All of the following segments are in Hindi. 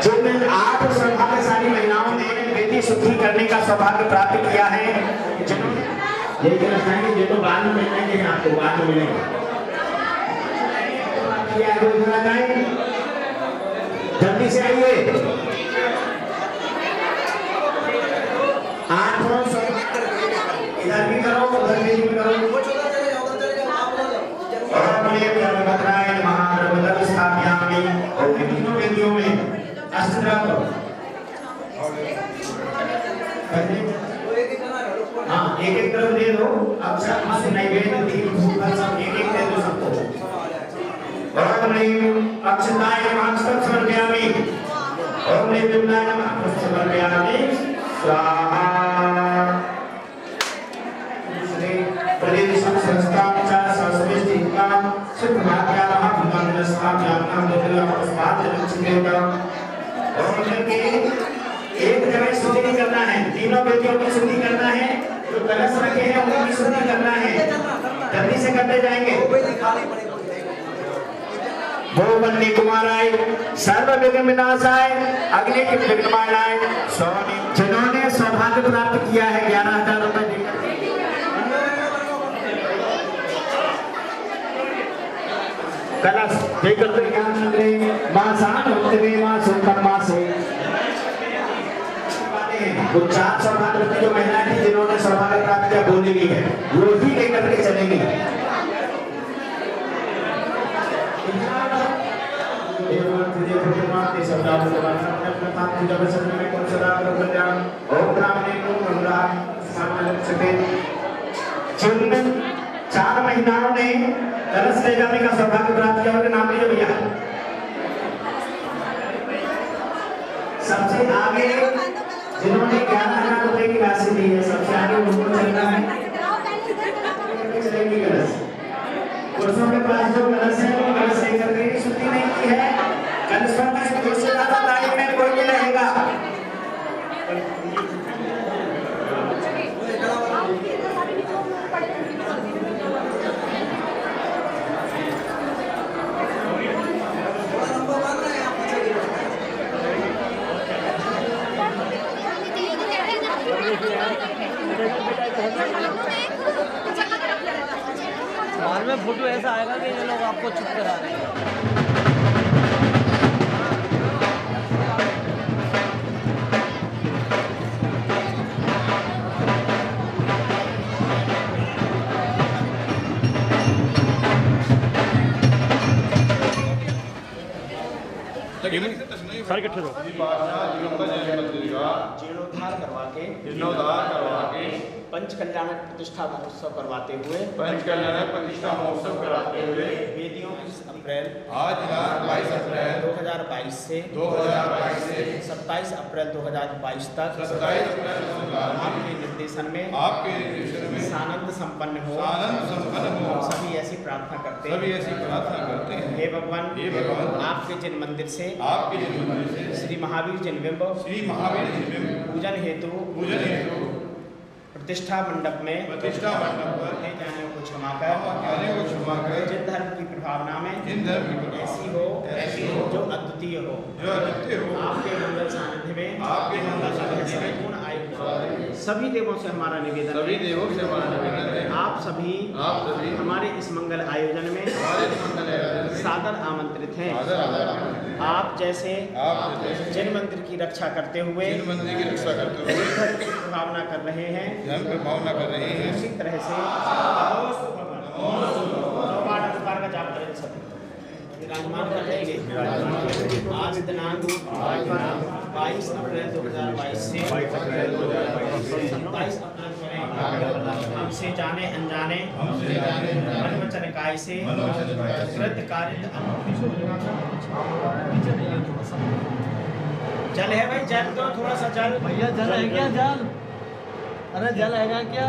जिन 8 सौभाग्यशाली महिलाओं ने बेटी शुद्धि करने का सौभाग्य प्राप्त किया है, जिन्होंने जो बाद में मिलेंगे, आपको बाद में मिलेंगे, जल्दी से आइए। 8 इधर भी करो, उधर भी करो। हाँ, एक तरफ दे दो। अब सब नैवेद्य सब एक दे दो सबको। अक्षताय नमः समर्पयामि। ओम नैवेद्याय नमः समर्पयामि। स्वाहा। प्रदेशं संस्थां च संस्कृतिकां सुभाग्याः भूतानस्थाभ्यां नमः। और करके एक जगह शुद्धि करना है, तीनों बेटियों की शुद्धि करना है, जो कलश रखे हैं उनकी शुद्धि करना है। जल्दी से करते जाएंगे। भो वन्नी कुमाराय सर्व विघ्न विनाशाय अग्नि की विघ्नमाय स्वामी। जिन्होंने सौभाग्य प्राप्त किया है 11,000 रुपए देकर कलश देकर मां सान होते मां सुंदर मां से वो 4 सौभाग्य जो महिला थी जिन्होंने सौभाग्य प्राप्त किया बोलेगी है, वो ही लेकर के चलेंगी। जिन 4 महिलाओं ने कलश ले जाने का सौभाग्य प्राप्त किया उनके नाम लीजिए भैया। सबसे आगे जिन्होंने 11,000 रुपए की राशि दी है, सबसे आगे उनको चलना है। चलेंगे कलश। पुरुषों के पास जो कलश है वो कलश लेकर के शुद्धि नहीं की है। कलश पर जो से ज्यादा तारीफ में कोई नहीं रहेगा। बाद में फोटो ऐसा आएगा कि ये लोग आपको चुप करा रहे हैं। सर इकट्ठे दो जीर्णोद्धार करवा के पंच कल्याण प्रतिष्ठा महोत्सव करवाते हुए वेदियों 22 अप्रैल 2022 से 27 अप्रैल 2022 तक आपके निर्देशन में सानंद संपन्न हो। सभी ऐसी प्रार्थना करते हैं। हे भगवान, आपके जिन मंदिर से श्री महावीर जिनबिंब पूजन हेतु प्रतिष्ठा मंडप में जाने को क्षमा कर जिन धर्म की प्रभावना में ऐसी हो जो अद्वितीय हो आपके मंगल सानिध्य में पूर्ण आयु सभी देवों से हमारा निवेदन आप सभी हमारे इस मंगल आयोजन में सादर आमंत्रित हैं। आप जैसे जिन मंदिर की रक्षा करते हुए भावना कर रहे हैं उसी तरह से का जाप करें सब विराजमान कर देंगे। आज दिनांक 22 अप्रैल 2022 से 27 अप्रैल हमसे जाने अनजाने मन वचन काय से कृत कार्य जल है भाई, जल तो थोड़ा सा जल भैया जल है क्या? जल अरे जल है क्या?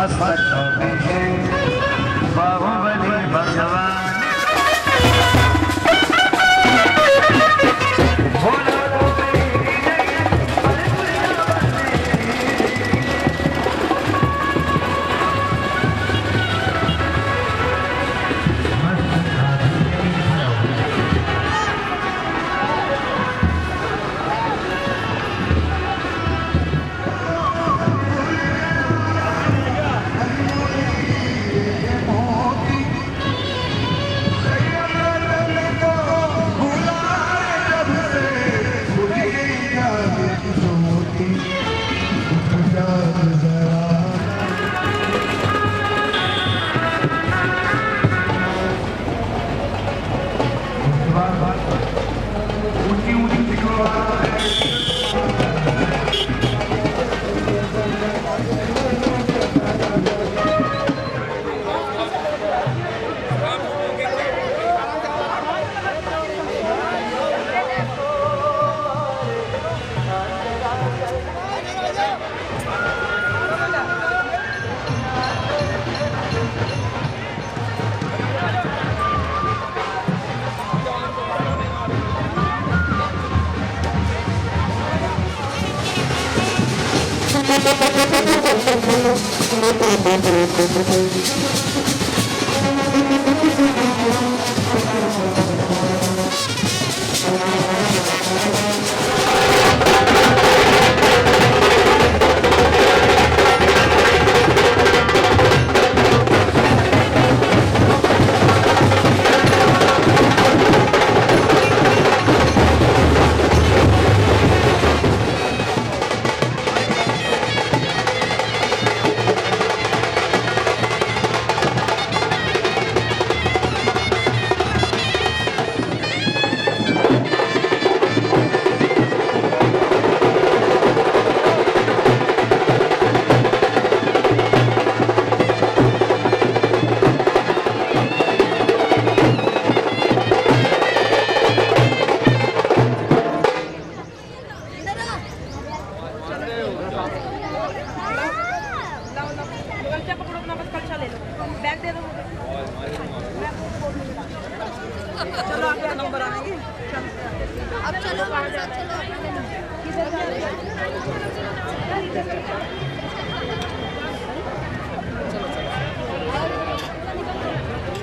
मस्तकों में है बाहुबली भगवान।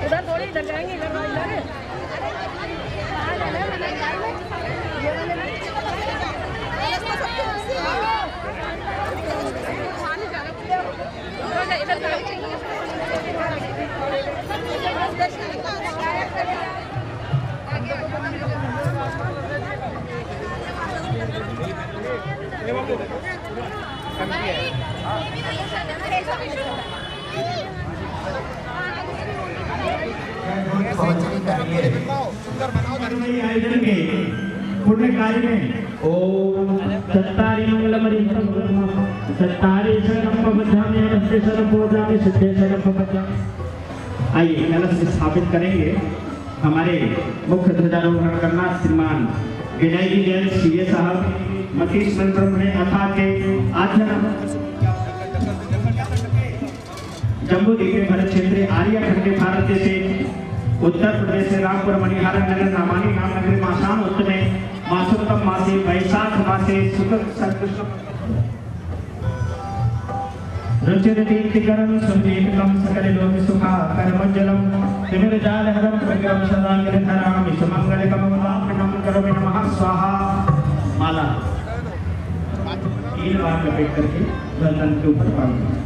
उधर थोड़ी इधर जाएंगे इधर आयोजन के पुण्य कार्य में ओम सत्तारि मंगलमणि सत्तारि शरणं पवजामि नमस्ते शरणं पवजामि सिद्धे शरणं पवजामि। आइए कलश स्थापित करेंगे। हमारे मुख्य ध्वजारोहण करना श्रीमान विनय जी जैन सीए साहब मतीश ब्रह्मणे अथा के आचरण जम्मू द्वीप भरत क्षेत्र आर्य खंड भारत से उत्तर प्रदेश से रामपुर मणिहार नगर नामानी नाम नगर मासाम उत्तमे मासोत्तम मासे वैशाख मासे शुक्ल संकृष्ण रुचिरतीर्थिकरं सुमदीपकं सकल लोक सुखा करमंजलम तिमिरजालहरं प्रगम सदांगलधरामि सुमंगलकं वापनं करोमि नमः स्वाहा। माला 3 बार लपेट करके गर्दन के ऊपर बांधो।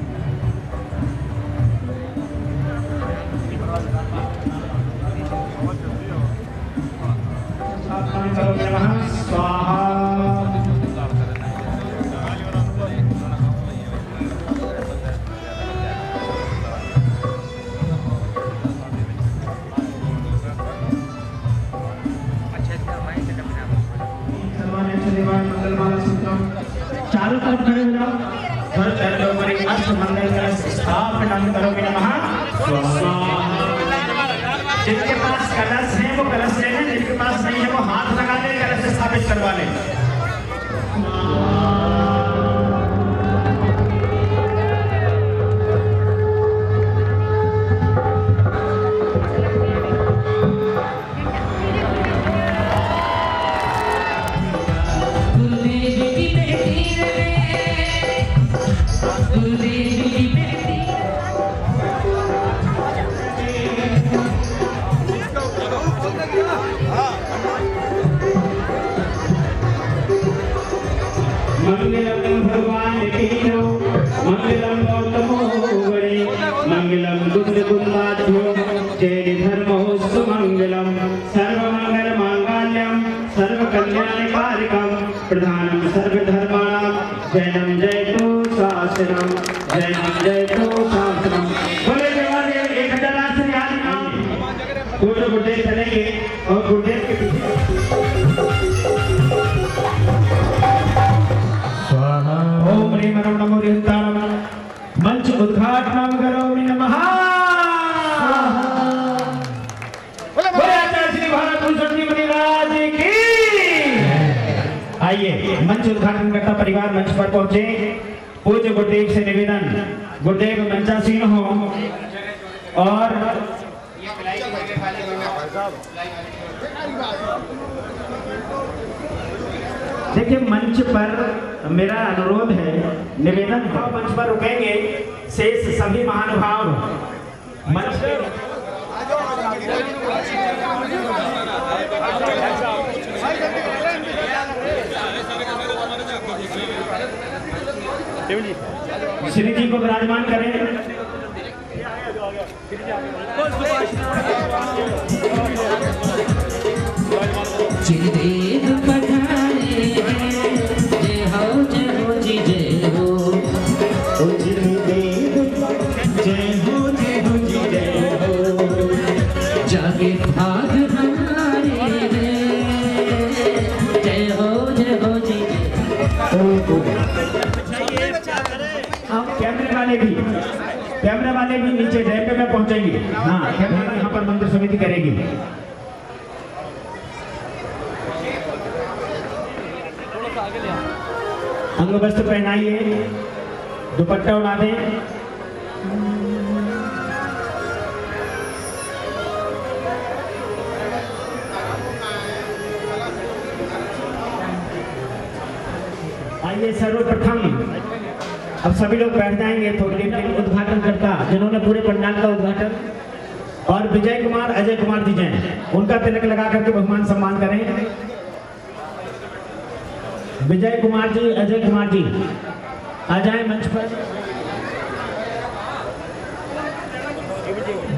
स्वाहा। चारों तरफ खड़े हो जाओ। अष्ट मंगल कलश स्थापना करोगे नमः स्वाहा। जिनके पास कलश है वो कलश ले लें, जिनके पास नहीं है वो हाथ लगा ले, कलश स्थापित करवा लें। मंगलम भगवान कीनो मंगलम गौतमो वरे मंगलम बुद्ध बुद्धाध्यो जय धर्मो सुमंगलम सर्वमंगल मांगल्यम सर्वकल्याणकारिकम प्रधानम सर्वधर्माणां जयम जयतु शास्त्रम जयम जयतु शास्त्रम। बोले जवान एक हजार से याद नाम गुरु गुरुदेव चलेंगे और गुरुदेव के पीछे ओम ह्रीं नमो नमो ह्रीं मंच उद्घाटनं करोमि नमः। बोले आचार्य श्री भारत भूषण जी महाराज की। आइए मंच उद्घाटन करता परिवार मंच पर पहुंचे। पूज्य गुरुदेव से निवेदन, गुरुदेव मंचासीन हो और देखिए मंच पर मेरा अनुरोध है, निवेदन है, मंच पर रुकेंगे शेष सभी महानुभाव मंच श्री जी को विराजमान करें। चिरदेव पधारे जय हो जी जय हो। ओ चिरदेव जय हो जी जय हो। जागे भाग हमारे जय हो जी जय हो। अब कैमरे वाले भी नीचे डैम में पहुंचेंगे। हाँ, कैमरा यहाँ पर मंदिर समिति करेगी। अंग वस्त्र पहनाइए, दुपट्टा उड़ा दें। आइए सर्वप्रथम अब सभी लोग बैठ जाएंगे थोड़ी देर के लिए। उद्घाटन करता जिन्होंने पूरे पंडाल का उद्घाटन और विजय कुमार अजय कुमार जी जैन, उनका तिलक लगा करके बहुमान सम्मान करें। विजय कुमार जी अजय कुमार जी आ जाए मंच पर।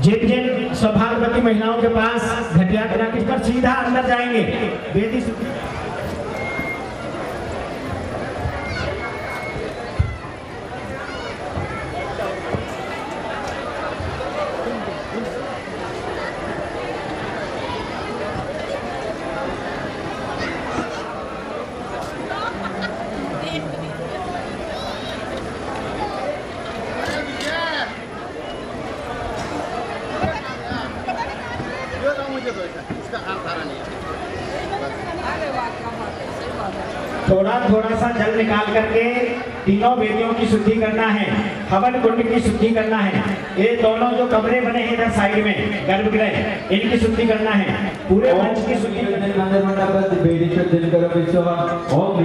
जिन जिन सौभाग्यवती महिलाओं के पास घटिया राकेश पर सीधा अंदर जाएंगे बेदी थोड़ा सा जल निकाल करके तीनों वेदियों की शुद्धि करना है, हवन कुंड की शुद्धि करना है। ये दोनों जो कमरे बने हैं इधर साइड में गर्भगृह, इनकी शुद्धि करना है। पूरे मंच की शुद्धि मंदिर मंडप वेदिका सृजन करोमि स्वाहा। ओम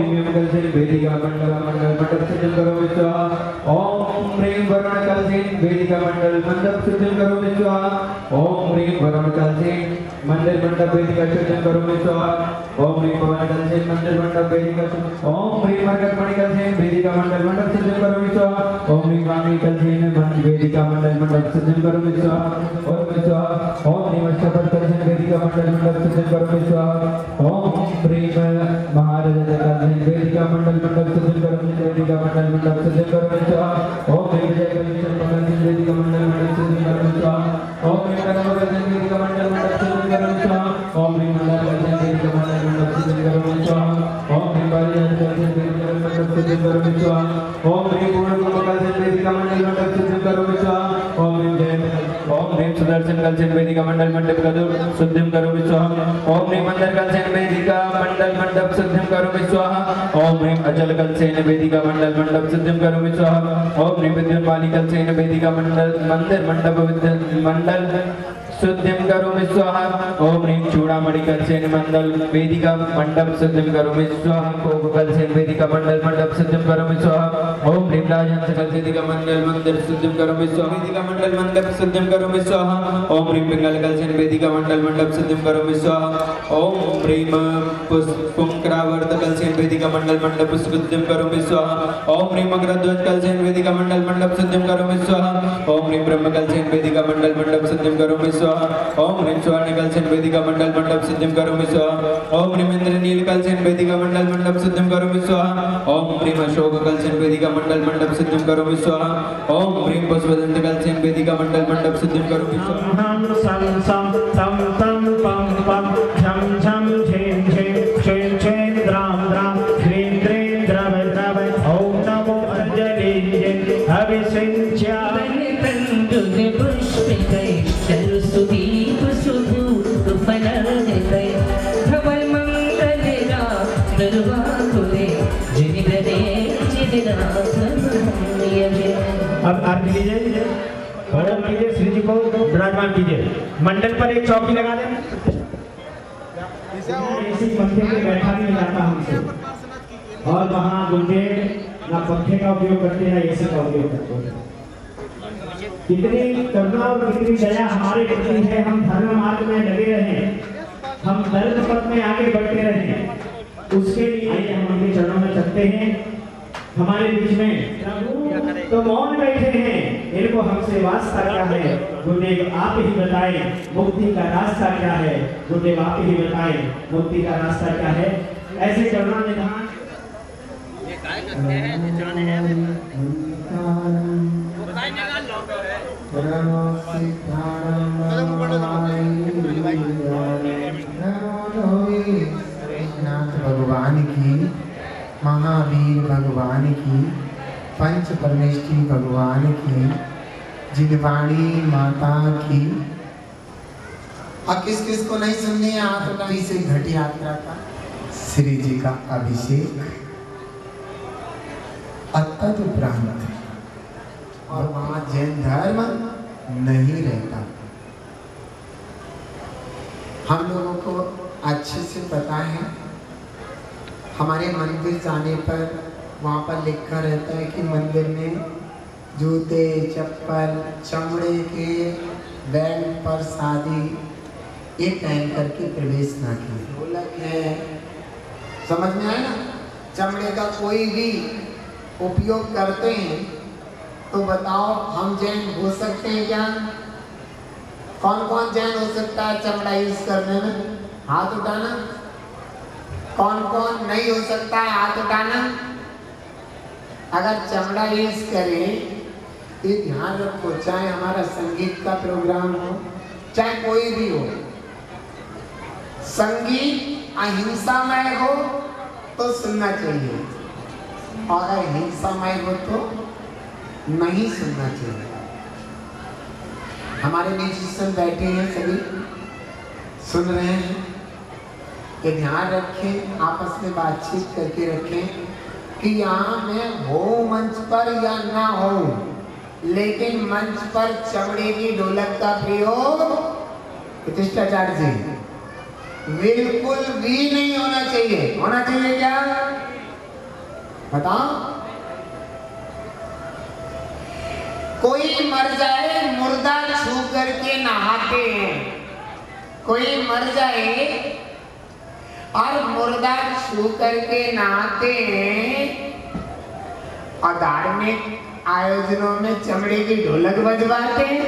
ह्रीं भवानी कलसेन मंदिर मंडप वेदिका। ओम ह्रीं मरकत मणि कलसेन वेदिका मंडल मंडप सृजन करोमि स्वाहा। ओम ह्रीं वाणी कलसेन वेदिका मंडल मंडप सृजन करोमि स्वाहा। ओम स्वाहा। ओम ह्रीं अष्टपद कलसेन वेदिका मंडल मंडप सृजन करोमि स्वाहा। ओम ह्रीं महाराज कलसेन वेदिका मंडल मंडप सृजन करोमि वेदिका मंडल मंडप सृजन करोमि स्वाहा। ओम ह्रीं विजय कलसेन वेदिका मंडल मंडप सृजन करोमि स्वाहा। ओम ह्रीं नमो कलसेन वेदिका मंडल मंडप सृजन करोमि स्वाहा। ओम ह्रीं मंडल कलसेन वेदिका मंडल मंडप सृजन करोमि स्वाहा। ओम ह्रीं बालियान कलसेन वेदिका मंडप सृजन करोमि स्वाहा। ओम ह्रीं पूर्ण कलसेन वेदिका मंडल मंडप सृजन करोमि स्वाहा। ओम ह्रीं जय ओम ह्रीं सुदर्शन कलसेन वेदिका मंडल मंडप शुद्धिं करोमि स्वाहा। ओम ह्रीं मंदर कलसेन वेदिका मंडल मंडप शुद्धिं करोमि स्वाहा। ओम ह्रीं अचल कलसेन वेदिका मंडल मंडप शुद्धिं करोमि स्वाहा। ओम ह्रीं विद्युन्माली कलसेन वेदिका मंडल मंदिर मंडप मंडल शुद्धिं करोमि स्वाहा। ओम ह्रीं चूड़ामणि कलशेन मंडल वेदिका मंडप शुद्धिं करोमि स्वाहा। ओम कलशेन वेदिका मंडल मंडप शुद्धिं करोमि स्वाहा। ओम ह्रीं राजहंस कलशेदिका मंडल मंदिर शुद्धिं करोमि स्वाहा। वेदिका मंडल मंडप शुद्धिं करोमि स्वाहा। ओम ह्रीं पिंगल कलशेन वेदिका मंडल मंडप शुद्धिं करोमि स्वाहा। ओम ह्रीं पुष्पंकरावर्त कलशेन वेदिका मंडल मंडप शुद्धिं करोमि स्वाहा। ओम ह्रीं मकरध्वज कलशेन वेदिका मंडल मंडप शुद्धिं करोमि स्वाहा। ओम ह्रीं ब्रह्म कलशेन वेदिका मंडल मंडप शुद्धिं करोमि स्वाहा। ओम ह्रीं स्वर्ण कलशेन वेदिका मंडल मंडप शुद्धिं करोमि स्वाहा। ओम ह्रीं इंद्रनील कलशेन वेदिका मंडल मंडप शुद्धिं करोमि स्वाहा। ओम ह्रीं अशोक कलशेन वेदिका मंडल मंडप शुद्धिं करोमि स्वाहा। ओम ह्रीं पुष्पदंत कलशेन वेदिका मंडल मंडप शुद्धिं करोमि स्वाहा। हम सम सम तम तम पम पम झम झम झेम झेम क्षेम क्षेम द्राम द्राम ह्रीं ह्रीं द्रव द्रव ओम नमो अंजलि अभिषिंच्या अब आरती कीजिए और कीजिए श्री जी को विराजमान कीजिए। मंडल पर एक चौकी लगा दें। ऐसी पंखे पे बैठा नहीं जाता हमसे और वहाँ गुंडे ना पंखे का उपयोग करते ना एसी का उपयोग करते। कितनी करुणा और कितनी दया हमारे प्रति है। हम धर्म मार्ग में लगे रहे, हम दर्द पथ में आगे बढ़ते रहे, उसके लिए हम उनके चरणों में चलते हैं। हमारे बीच में तो मौन बैठे हैं, इनको हमसे वास्ता क्या है? गुरुदेव आप ही बताएं मुक्ति का रास्ता क्या है? गुरुदेव आप ही बताएं मुक्ति का रास्ता क्या है? ऐसे करुणा निधान ये काय करते हैं जिन्होंने है भगवान की, महावीर भगवान की, पंच परमेष्ठी भगवान की, जिनवाणी माता की। अब किस किस को नहीं सुननी है? हाथ उठाई से घट यात्रा का श्री जी का अभिषेक अत्यंत उपरांत और वहाँ जैन धर्म नहीं रहता। हम लोगों को अच्छे से पता है। हमारे मंदिर जाने पर वहाँ पर लिखा रहता है कि मंदिर में जूते चप्पल चमड़े के बैग पर शादी ये पहन करके प्रवेश ना किए। ढोलक है, समझ में आया ना? चमड़े का कोई भी उपयोग करते हैं तो बताओ हम जैन हो सकते हैं क्या? कौन कौन जैन हो सकता है चमड़ा यूज करने में? हाथ उठाना। कौन कौन नहीं हो सकता है? हाथ उठाना। अगर चमड़ा यूज करें ये ध्यान रखो, चाहे हमारा संगीत का प्रोग्राम हो चाहे कोई भी हो, संगीत अहिंसामय हो तो सुनना चाहिए और अगर हिंसामय हो तो नहीं सुनना चाहिए। हमारे म्यूजिशियन बैठे हैं, सभी सुन रहे हैं। ये ध्यान रखें, आपस में बातचीत करके रखें कि यहाँ मैं हो मंच पर या ना हो, लेकिन मंच पर चमड़े की ढोलक का प्रयोग प्रतिष्ठाचार्य जी बिल्कुल भी नहीं होना चाहिए। होना चाहिए क्या? बताओ। कोई मर जाए मुर्दा छू करके नहाते हैं, कोई मर जाए और मुर्दा छू करके नहाते हैं और धार्मिक आयोजनों में चमड़े की ढोलक बजवाते हैं,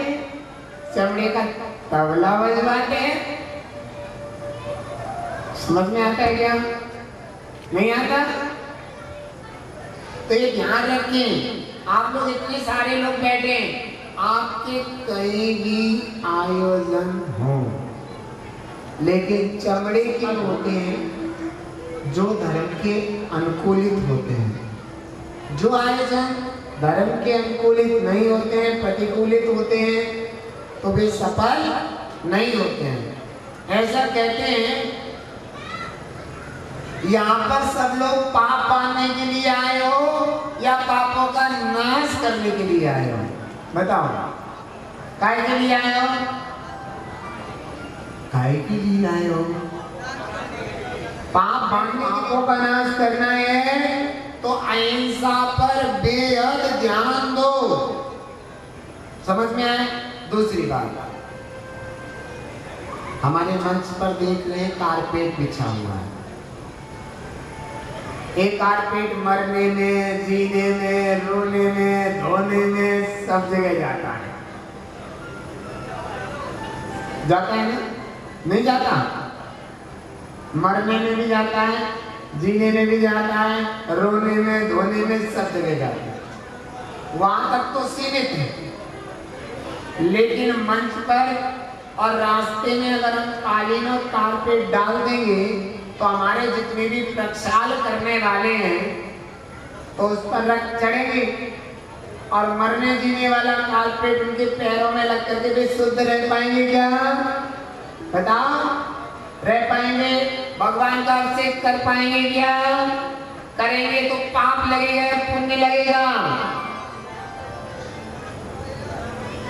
चमड़े का तबला बजवाते हैं। समझ में आता है क्या? नहीं आता? तो ये ध्यान रखें। आप लोग इतने सारे लोग बैठे, आपके कहीं भी आयोजन हो लेकिन चमड़े के होते हैं जो धर्म के अनुकूलित होते हैं। जो आयोजन धर्म के अनुकूलित नहीं होते हैं, प्रतिकूलित होते हैं, तो वे सफल नहीं होते हैं। ऐसा कहते हैं यहाँ पर सब लोग पाप पाने के लिए आए हो या पापों का नाश करने के लिए आए हो? बताओ, काय के लिए आए हो? काहे की लीला है हो? पाप बांटने को नाश करना है तो अहिंसा पर बेहद ध्यान दो। समझ में आए? दूसरी बात, हमारे मंच पर देख रहे हैं कारपेट बिछा हुआ है। एक कारपेट मरने में, जीने में, रोने में, धोने में सब जगह जाता है। जाता है ना? नहीं जाता? मरने में भी जाता है, जीने में भी जाता है, रोने में, धोने में सब जगह जाता है। वहां तक तो सीमित है, लेकिन मंच पर और रास्ते में अगर हम कालीन और कारपेट डाल देंगे तो हमारे जितने भी प्रक्षाल करने वाले हैं तो उस पर रक्त चढ़ेंगे और मरने जीने वाला कारपेट उनके पैरों में लग करके भी शुद्ध रह पाएंगे क्या? बताओ, रह पाएंगे? भगवान का अभिषेक कर पाएंगे क्या? करेंगे तो पाप लगेगा, पुण्य लगेगा।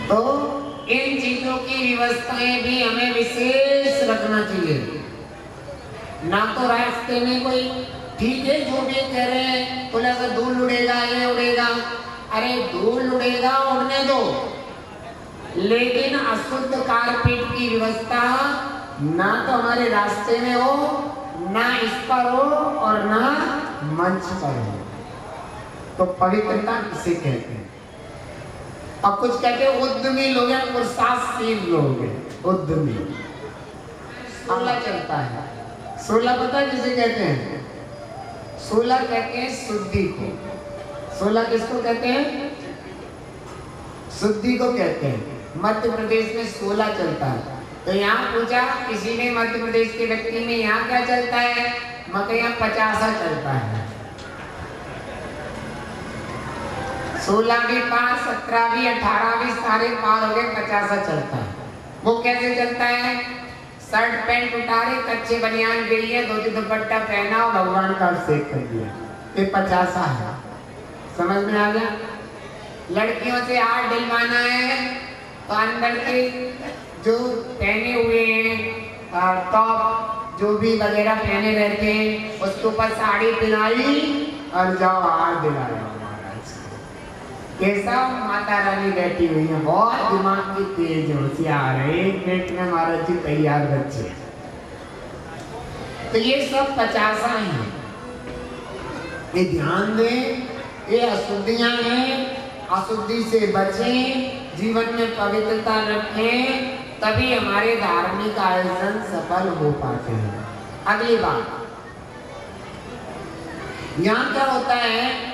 तो इन चीजों की व्यवस्थाएं भी हमें विशेष रखना चाहिए। ना तो रास्ते में कोई ठीक है जो भी कह रहे हैं, बोला तो धूल उड़ेगा, ये उड़ेगा, अरे धूल उड़ेगा उड़ने दो, लेकिन अशुद्ध कारपेट की व्यवस्था ना तो हमारे रास्ते में हो, ना इस पर हो और ना मंच पर हो। तो पवित्रता किसे कहते हैं? और कुछ कहते हैं उद्यमी लोग हैं, पुरुषार्थशील लोग हैं, उद्यमी। 16 चलता है। 16 पता किसे कहते हैं? 16 कहते हैं शुद्धि को। 16 किसको कहते हैं? शुद्धि को कहते हैं। मध्य प्रदेश में 16 चलता है। तो यहाँ पूछा किसी ने मध्य प्रदेश के व्यक्ति में यहाँ क्या चलता है? मतलब यहाँ 50 चलता है। 16वीं पार, 17वीं, 18वीं सारे पार हो गए, 50 चलता है। वो कैसे चलता है? शर्ट पैंट उतारे, कच्चे बनियान गई है, धोती दुपट्टा पहना और भगवान का अभिषेक कर दिया, ये 50 है। समझ में आ गया? लड़कियों से हाथ दिलवाना है तो अंदर के जो पहने हुए हैं टॉप जो भी वगैरह पहने रहते हैं उसके ऊपर साड़ी पहनाई और जाओ हाथ दिलाया। कैसा माता रानी बैठी हुई है, बहुत दिमाग की तेज होशियार है, 1 मिनट में महाराज जी तैयार बच्चे। तो ये सब 50 हैं। ये ध्यान दें, ये अशुद्धियां हैं, अशुद्धि से बचें, जीवन में पवित्रता रखें, तभी हमारे धार्मिक आयोजन सफल हो पाते हैं। अगली बात, यहाँ क्या होता है,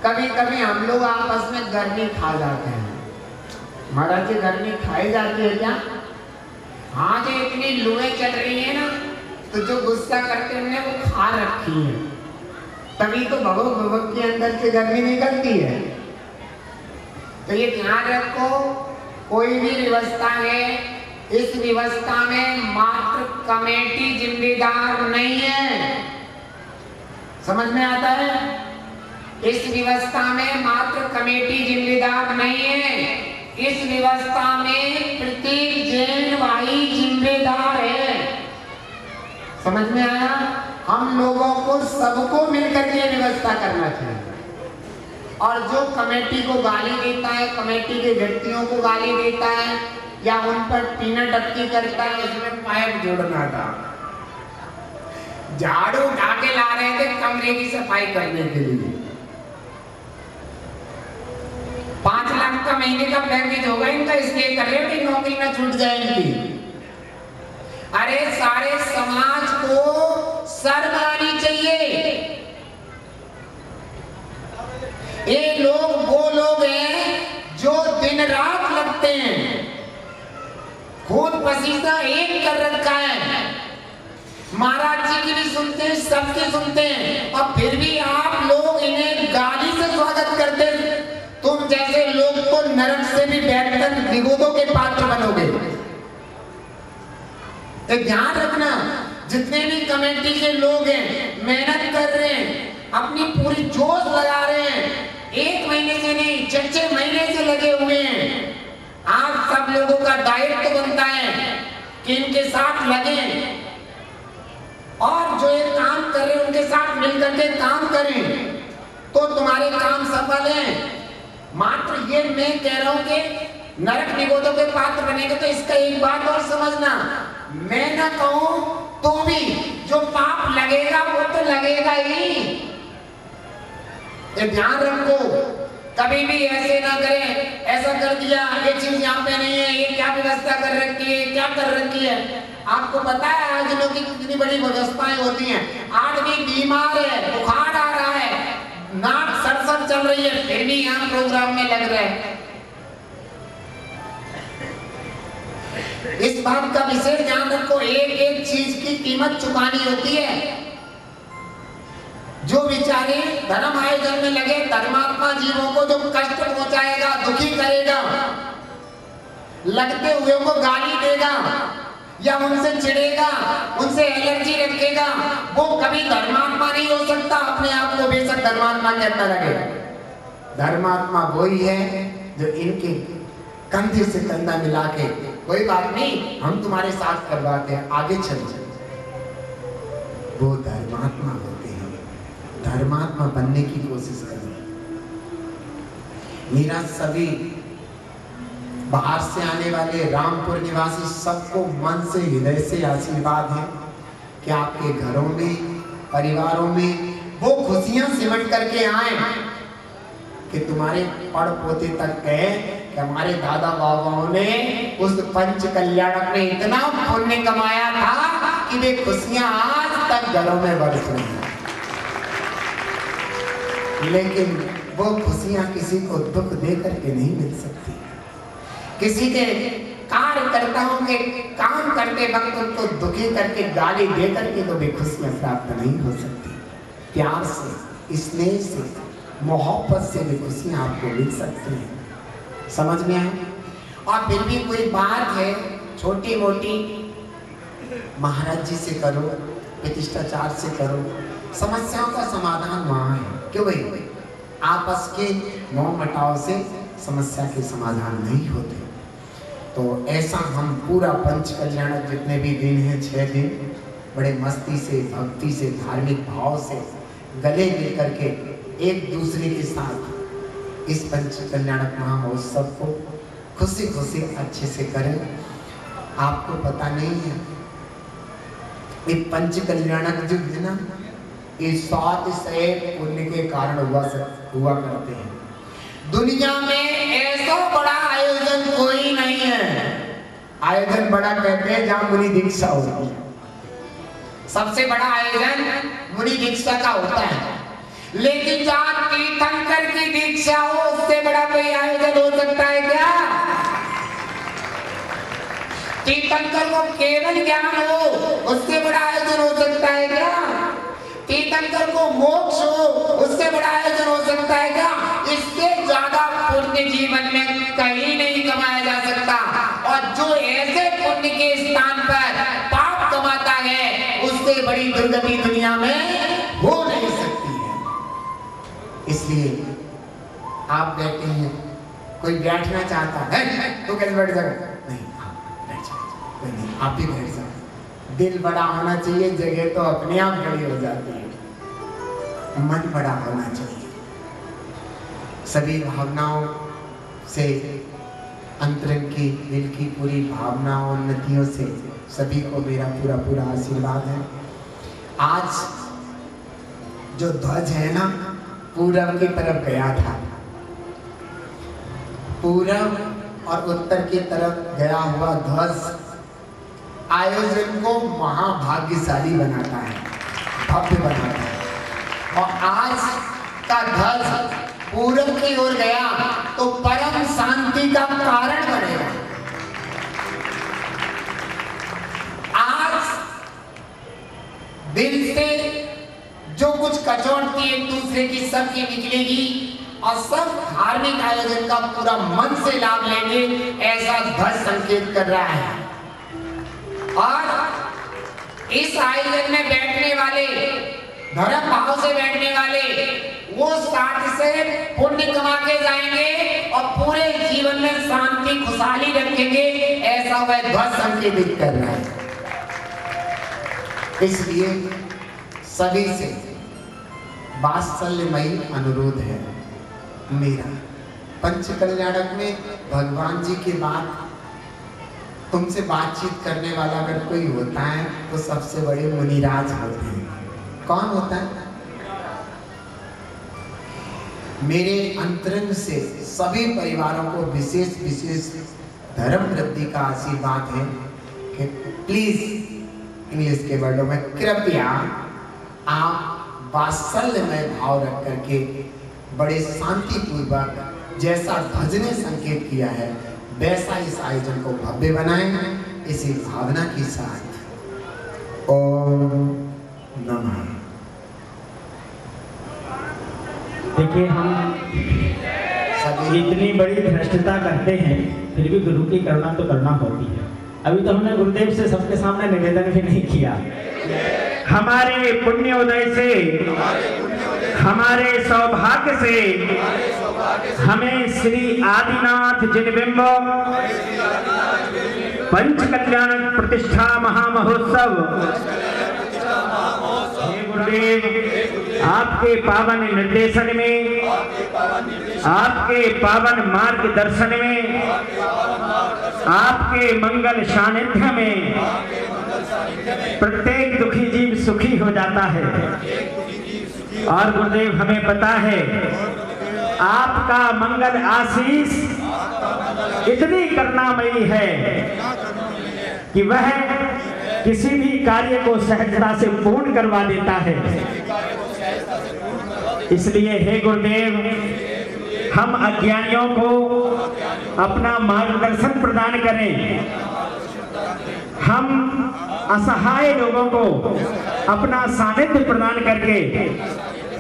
कभी कभी हम लोग आपस में गर्मी खा जाते हैं। महाराज जी गर्मी खाई जाती है क्या? हाँ जी, इतनी लुएं चल रही है ना, तो जो गुस्सा करते हैं वो खा रखी है, तभी तो भगवत के अंदर से गर्मी निकलती है। तो ये ध्यान रखो, कोई भी व्यवस्था है, इस व्यवस्था में मात्र कमेटी जिम्मेदार नहीं है। समझ में आता है? इस व्यवस्था में मात्र कमेटी जिम्मेदार नहीं है, इस व्यवस्था में प्रत्येक जैन भाई जिम्मेदार है। समझ में आया? हम लोगों को सबको मिलकर के व्यवस्था करना चाहिए। और जो कमेटी को गाली देता है, कमेटी के व्यक्तियों को गाली देता है या उन पर पीना टपकी करता है, इसमें पाइप जोड़ना था। झाड़ू उठा के ला रहे थे कमरे की सफाई करने के लिए, 5 लाख का महीने का पैकेज होगा इनका, इसलिए कर रहे कि नौकरी ना छूट जाए इनकी। अरे सारे समाज को शर्म आनी चाहिए। ये लोग वो लोग हैं जो दिन रात लगते हैं, खून पसीना एक कर रखा है, महाराज जी की भी सुनते हैं, सबकी सुनते हैं, और फिर भी आप लोग इन्हें गाली से स्वागत करते हैं। तुम जैसे लोग को नरक से भी बेहतर निगोदों के पात्र बनोगे। तो ध्यान रखना, जितने भी कमेटी के लोग हैं, मेहनत कर रहे हैं, अपनी पूरी जोश लगा रहे हैं, 1 महीने से नहीं 6 महीने से लगे हुए हैं। आप सब लोगों का दायित्व बनता है कि इनके साथ लगे और जो ये काम कर रहे हैं उनके साथ मिलकर के काम करें तो तुम्हारे काम सफल हैं। मात्र ये मैं कह रहा हूं कि नरक निगोदों के पात्र बनेंगे तो इसका एक बात और समझना, मैं ना कहूं तो भी जो पाप लगेगा वो तो लगेगा ही। ये ध्यान रखो, कभी भी ऐसे ना करें, ऐसा कर दिया, ये चीज यहाँ पे नहीं है, ये क्या व्यवस्था कर रखी है, क्या कर रखी है। आपको पता है आज लोग की कितनी बड़ी व्यवस्थाएं होती हैं। आदमी बीमार है, बुखार आ रहा है, नाक सर चल रही है, फिर भी यहाँ प्रोग्राम में लग रहा है। इस बात का विशेष ध्यान रखो, एक एक चीज की कीमत चुकानी होती है। जो बेचारे धर्म आयोजन में लगे, धर्मात्मा जीवों को जो कष्ट पहुंचाएगा, दुखी करेगा, लगते हुए को गाली देगा या उनसे चिढ़ेगा, उनसे एलर्जी रखेगा, वो कभी धर्मात्मा नहीं हो सकता। अपने आप को बेशक धर्मात्मा कहता लगे, धर्मात्मा वही है जो इनके कंधे से कंधा मिला के, कोई बात नहीं हम तुम्हारे साथ करवाते हैं, आगे चलो, वो धर्मात्मा होते हैं। धर्मात्मा बनने की कोशिश करें। मेरा सभी बाहर से आने वाले रामपुर निवासी सबको मन से, हृदय से आशीर्वाद है कि आपके घरों में, परिवारों में वो खुशियां सिमट करके आए कि तुम्हारे पड़ पोते तक कहे कि हमारे दादा बाबाओं ने उस पंच कल्याणक में इतना पुण्य कमाया था कि वे खुशियां आज तक घरों में बरस रही हैं। लेकिन वो खुशियां किसी को दुख दे करके नहीं मिल सकती। किसी के कार्यकर्ताओं के काम करते वक्त उनको दुखी करके, गाली दे करके तो वे खुशियां प्राप्त नहीं हो सकती। प्यार से, स्नेह से, मोहब्बत से भी खुशियां आपको मिल सकती हैं। समझ में आए? और फिर भी कोई बात है छोटी मोटी, महाराज जी से करो, प्रतिष्ठाचार से करो, समस्याओं का समाधान वहां है। क्यों भाई? आपस के मोह मटाव से समस्या के समाधान नहीं होते। तो ऐसा हम पूरा पंच कल्याणक जितने भी दिन हैं, 6 दिन, बड़े मस्ती से, भक्ति से, धार्मिक भाव से गले मिल करके एक दूसरे के साथ इस पंच कल्याणक महामहोत्सव को खुशी खुशी अच्छे से करें। आपको पता नहीं है ये पंच कल्याणक जो है ना, ये 7 से पुण्य के कारण हुआ करते हैं। दुनिया में ऐसा बड़ा आयोजन कोई नहीं है। आयोजन बड़ा कहते हैं जहाँ मुनि दीक्षा होती है। सबसे बड़ा आयोजन मुनि दीक्षा का होता है। लेकिन जहाँ तीर्थंकर की दीक्षा हो, उससे बड़ा कोई आयोजन हो सकता है क्या? तीर्थंकर को केवल ज्ञान हो, उससे बड़ा आयोजन हो सकता है क्या? तीर्थंकर को मोक्ष हो, उससे बड़ा आयोजन हो सकता है क्या? इससे ज्यादा पुण्य जीवन में कहीं नहीं कमाया जा सकता। और जो ऐसे पुण्य के स्थान पर पाप कमाता है, उससे बड़ी दुर्गति दुनिया में हो नहीं सकती है। इसलिए आप बैठे हैं, कोई बैठना चाहता है तो कैसे बैठ जाएगा? नहीं, आप बैठ जाओ, नहीं, आप भी बैठ जाओ। दिल बड़ा होना चाहिए, जगह तो अपने आप बड़ी हो जाती है। मन बड़ा होना चाहिए। सभी भावनाओं से, अंतरंग की, दिल की पूरी भावनाओं, उन्नतियों से सभी को मेरा पूरा पूरा आशीर्वाद है। आज जो ध्वज है ना, पूरब की तरफ गया था, पूरब और उत्तर की तरफ गया हुआ ध्वज आयोजन को महाभाग्यशाली बनाता है, भव्य बनाता है। और आज का ध्वज पूरब की ओर गया तो परम शांति का कारण बनेगा। आज दिल से जो कुछ कचौटती एक दूसरे की सबकी निकलेगी और सब धार्मिक आयोजन का पूरा मन से लाभ लेंगे, ऐसा ध्वज संकेत कर रहा है। और इस आयोजन में बैठने वाले, धर्म भाव से बैठने वाले, वो साथ से पुण्य कमा के जाएंगे और पूरे जीवन में शांति खुशहाली रखेंगे, ऐसा वह ध्वज संकेतित कर रहा है। इसलिए सभी से वात्सल्यमयी अनुरोध है मेरा। पंच कल्याणक में भगवान जी की बात, तुमसे बातचीत करने वाला अगर कोई होता है तो सबसे बड़े मुनिराज होते हैं। कौन होता है? मेरे अंतरंग से सभी परिवारों को विशेष विशेष धर्म वृद्धि का आशीर्वाद है कि प्लीज इंग्लिश के वर्डों में कृपया आप वात्सल्यमय भाव रख करके बड़े शांतिपूर्वक जैसा ध्वज ने संकेत किया है वैसा इस आयोजन को भव्य बनाएं, इसी भावना के साथ। ओम नमः। देखिए, हम इतनी बड़ी भ्रष्टता करते हैं फिर भी गुरु की करुणा तो करना होती है। अभी तो हमने गुरुदेव से सबके सामने निवेदन भी नहीं किया। हमारे पुण्योदय से, हमारे सौभाग्य से हमें श्री आदिनाथ जिनबिंब पंच कल्याण प्रतिष्ठा महामहोत्सव, हे गुरुदेव, आपके पावन निर्देशन में, आपके पावन मार्गदर्शन में, आपके मंगल सानिध्य में प्रत्येक दुखी जीव सुखी हो जाता है। और गुरुदेव, हमें पता है आपका मंगल आशीष इतनी करुणामयी है कि वह किसी भी कार्य को सहजता से पूर्ण करवा देता है। इसलिए हे गुरुदेव, हम अज्ञानियों को अपना मार्गदर्शन प्रदान करें, हम असहाय लोगों को अपना सानिध्य प्रदान करके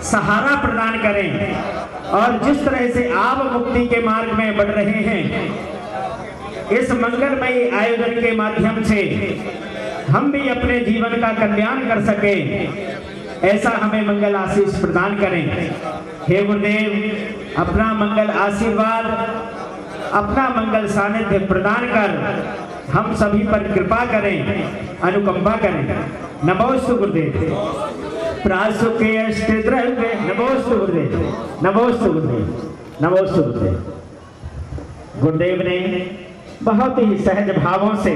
सहारा प्रदान करें। और जिस तरह से आप मुक्ति के मार्ग में बढ़ रहे हैं, इस मंगलमयी आयोजन के माध्यम से हम भी अपने जीवन का कल्याण कर सके, ऐसा हमें मंगल आशीष प्रदान करें। हे गुरुदेव, अपना मंगल आशीर्वाद, अपना मंगल सानिध्य प्रदान कर हम सभी पर कृपा करें, अनुकंपा करें। नमोस्तु गुरुदेव। प्रासुके अष्ट द्रव्य। नमोस्तु गुरुदेव, नमोस्तु गुरुदेव, नमोस्तु गुरुदेव। गुरुदेव ने बहुत ही सहज भावों से,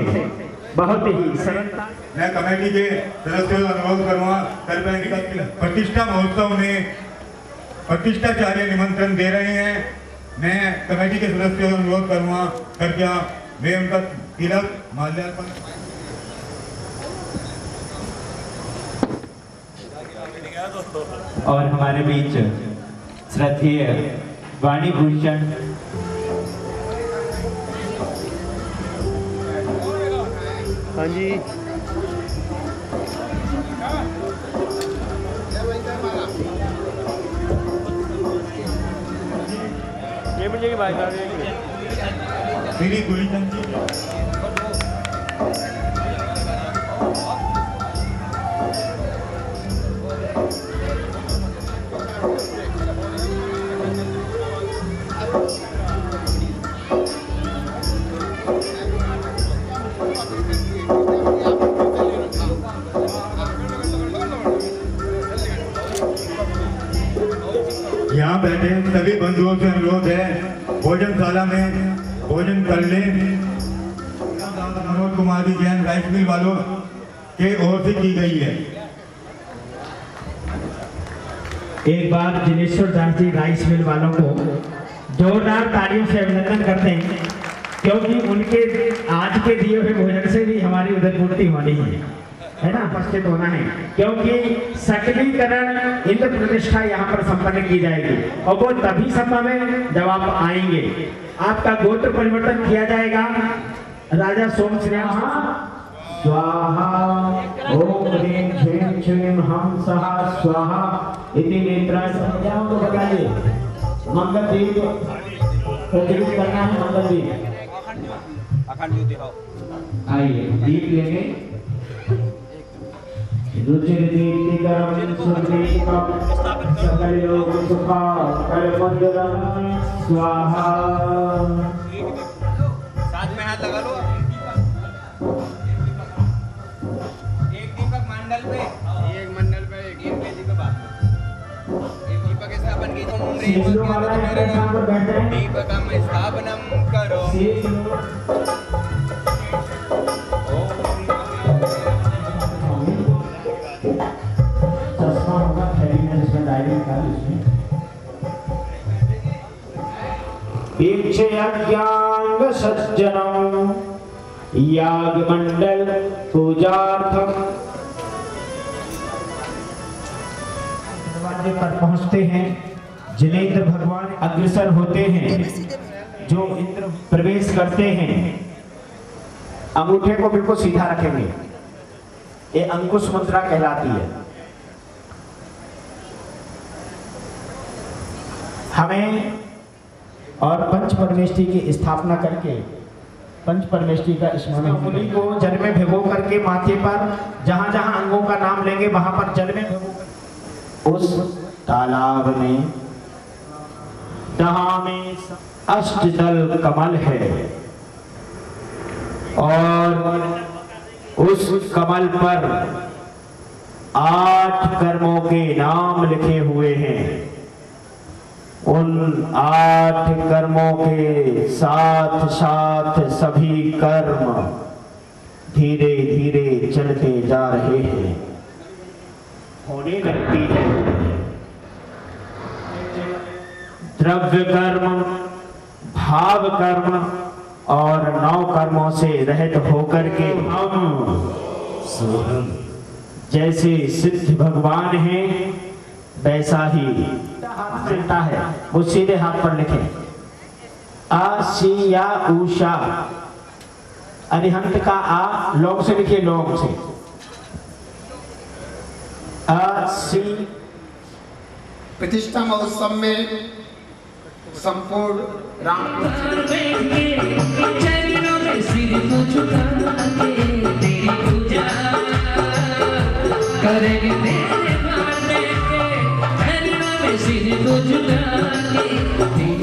बहुत ही सरलता। मैं कमेटी के सदस्यों का अनुरोध करूँगा, प्रतिष्ठा महोत्सव में प्रतिष्ठाचार्य निमंत्रण दे रहे हैं। मैं कमेटी के सदस्यों का अनुरोध करूँगा, कृपया वे उनका तिलक माल्यार्पण। और हमारे बीच श्रद्धेय वाणी भूषण हाँ जी, ये मुझे की बात कर रही है श्री गुलीचंद जी। यहाँ बैठे सभी बंधुओं से अनुरोध है, भोजनशाला में भोजन कर लें। मनोज कुमार जी जैन राइस मिल वालों के ओर से की गई है। एक बार Jineshwar Das G rice mill वालों को जोरदार तालियों से अभिनंदन करते हैं, क्योंकि उनके आज के दिए हुए भोजन से भी हमारी उधर पूर्ति होनी है ना, उपस्थित होना है, क्योंकि सकलीकरण इंद्र प्रतिष्ठा यहाँ पर संपन्न की जाएगी और वो तभी संभव है जब आप आएंगे। आपका गोत्र परिवर्तन किया जाएगा। राजा सोम श्रेया स्वाहा ओम ह्रीं श्रीं श्रीं हंसः स्वाहा इति नेत्रा संज्ञाओं को बताइए। मंगल दीप प्रज्वलित करना है। मंगल दीप आइए, दीप लेंगे। रुचिर्दीप्तिकरं सुदीपं सकलयोगसुखाकरमंडलं स्वाहा। साथ में हाथ लगा लो। एक दीपक मंडल पे सीढ़ियों वाला है, यहाँ पर बैठ जाए। दीपकम स्थापनम करो। चश्मा होगा थैली में जिसमें डायरी निकाली उसमें। पीछे अज्ञांग सज्जनम याग मंडल पूजार्थम। दरवाजे पर पहुंचते हैं, जिनेंद्र भगवान अग्रसर होते हैं, जो इंद्र प्रवेश करते हैं। अंगूठे को बिल्कुल सीधा रखेंगे, ये अंकुश मुद्रा कहलाती है। हमें और पंच परमेष्टि की स्थापना करके पंच परमेष्टि का स्मरण, उंगली को जल में भिगो करके माथे पर जहां जहां अंगों का नाम लेंगे वहां पर जल में भिगो उस तालाब में जहां में अष्टदल कमल है और उस कमल पर 8 कर्मों के नाम लिखे हुए हैं। उन 8 कर्मों के साथ साथ सभी कर्म धीरे धीरे चलते जा रहे हैं, होने लगती है। द्रव्य कर्म, भाव कर्म और 9 कर्मों से रहित होकर के हम जैसे सिद्ध भगवान हैं वैसा ही चलता है। वो सीधे हाथ पर लिखे आशिया उषा, अरिहंत का आ लोग से लिखिए, लोग से आशी। प्रतिष्ठा महोत्सव में संपूर्ण रामपुर चरणों में सिर को झुका के तेरी पूजा करेंगे, तेरे माने के चरणों में सिर को झुका के तेरी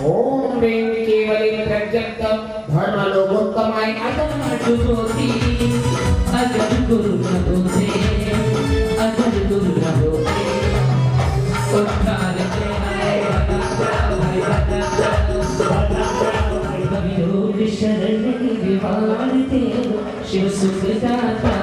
ओम प्रेम केवल प्रत्यक्षम धर्मलोकोत्तमाय अजर गुरु न होते, अजर गुरु न होते, उद्धार के आए कवियों शरण निवारते, शिव सुखदाता